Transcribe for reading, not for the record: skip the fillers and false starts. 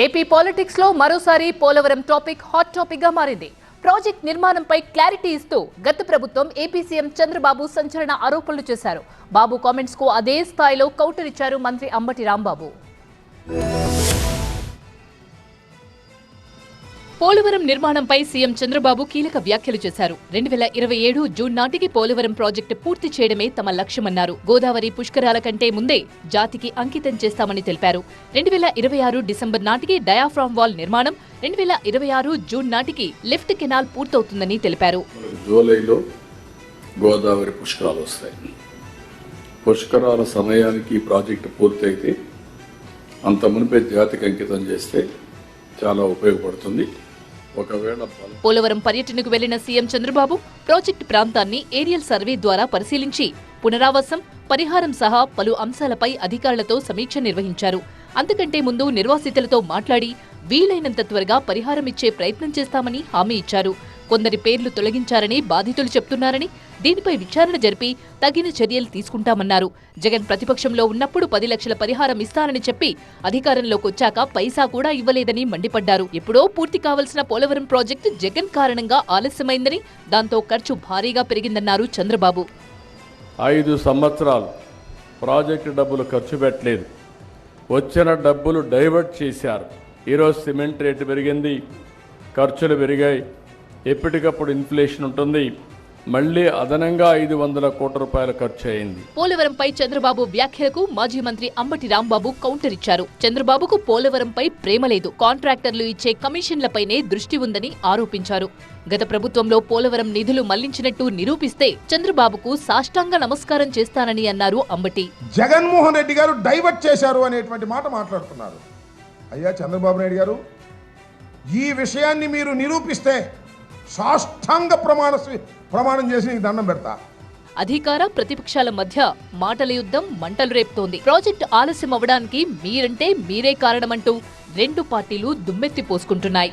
AP politics లో మరోసారి Polavaram topic hot topic గా మారింది. ప్రాజెక్ట్ నిర్మాణంపై క్లారిటీ ఇస్తూ గత ప్రభుత్వం ఏపీ సీఎం చంద్రబాబు సంచలన ఆరోపణలు చేశారు. బాబు కామెంట్స్ కు అదే స్థాయిలో కౌంటర్ ఇచ్చారు మంత్రి అంబటి రాంబాబు. పోలవరం నిర్మాణంపై సీఎం చంద్రబాబు కీలక వ్యాఖ్యలు చేశారు. 2027 జూన్ నాటికి పోలవరం ప్రాజెక్టు పూర్తి చేయడమే తమ లక్ష్యమన్నారు. గోదావరి పుష్కరాల కంటే ముందే జాతికి అంకితం చేస్తామని తెలిపారు. 2026 డిసెంబర్ నాటికి డయాఫ్రామ్ వాల్ నిర్మాణం, 2026 జూన్ నాటికి లిఫ్ట్ కెనాల్ పూర్తవుతుందని తెలిపారు. జూలైలో గోదావరి పుష్కరాలు వస్తాయి. పుష్కరాల సమయానికి ప్రాజెక్టు పూర్తయితే అంత మునిపే జాతికి అంకితం చేస్తే చాలా ఉపయోగపడుతుంది. పోలవరం పర్యటనకు వెళ్లిన సీఎం చంద్రబాబు ప్రాజెక్టు ప్రాంతాన్ని ఏరియల్ సర్వే ద్వారా పరిశీలించి పునరావాసం, పరిహారం సహా పలు అంశాలపై అధికారులతో సమీక్ష నిర్వహించారు. అంతకంటే ముందు నిర్వాసితులతో మాట్లాడి వీలైనంత త్వరగా పరిహారం ఇచ్చే ప్రయత్నం చేస్తామని హామీ ఇచ్చారు. కొందరి పేర్లు తొలగించారని బాధితులు చెప్తున్నారని, దీనిపై విచారణ జరిపి తగిన చర్యలు తీసుకుంటామన్నారు. జగన్ ప్రతిపక్షంలో ఉన్నప్పుడు 10 లక్షల పరిహారం ఇస్తానని చెప్పి అధికారంలోకి వచ్చాక పైసా కూడా ఇవ్వలేదని మండిపడ్డారు. ఎప్పుడో పూర్తి కావాల్సిన పోలవరం ప్రాజెక్టు జగన్ కారణంగా ఆలస్యమైందని, దాంతో ఖర్చు భారీగా పెరిగిందన్నారు చంద్రబాబు. 5 సంవత్సరాలు ప్రాజెక్టు డబ్బులు ఖర్చు పెట్టలేదు, వచ్చిన డబ్బులు డైవర్ట్ చేశారు. ఈరోజు సిమెంట్ రేటు పెరిగింది, ఖర్చులు పెరిగాయి, ఎప్పటికప్పుడు ఇన్ఫ్లేషన్ ఉంటుంది, మళ్లీ అదనంగా 500 కోట్ల రూపాయల ఖర్చు అయింది. పోలవరంపై చంద్రబాబు వ్యాఖ్యలకు మాజీ మంత్రి అంబటి రాంబాబు కౌంటర్ ఇచ్చారు. చంద్రబాబుకు పోలవరంపై ప్రేమ లేదు, కాంట్రాక్టర్లు ఇచ్చే కమిషన్లపైనే దృష్టి ఉందని ఆరోపించారు. గత ప్రభుత్వంలో పోలవరం నిధులు మళ్లించినట్టు నిరూపిస్తే చంద్రబాబుకు సాష్టాంగ నమస్కారం చేస్తానని అన్నారు అంబటి. జగన్మోహన్ రెడ్డి గారు డైవర్ట్ చేశారు అనేటువంటి మాట మాట్లాడుతున్నారు. అయ్యా చంద్రబాబు నాయుడు గారు, ఈ విషయాన్ని మీరు నిరూపిస్తే సాష్టాంగ ప్రమాణం చేసి నీకు దండం పెడతా. అధికార ప్రతిపక్షాల మధ్య మాటల యుద్ధం మంటలు రేపుతోంది. ప్రాజెక్టు ఆలస్యం అవ్వడానికి మీరంటే మీరే కారణమంటూ 2 పార్టీలు దుమ్మెత్తి పోసుకుంటున్నాయి.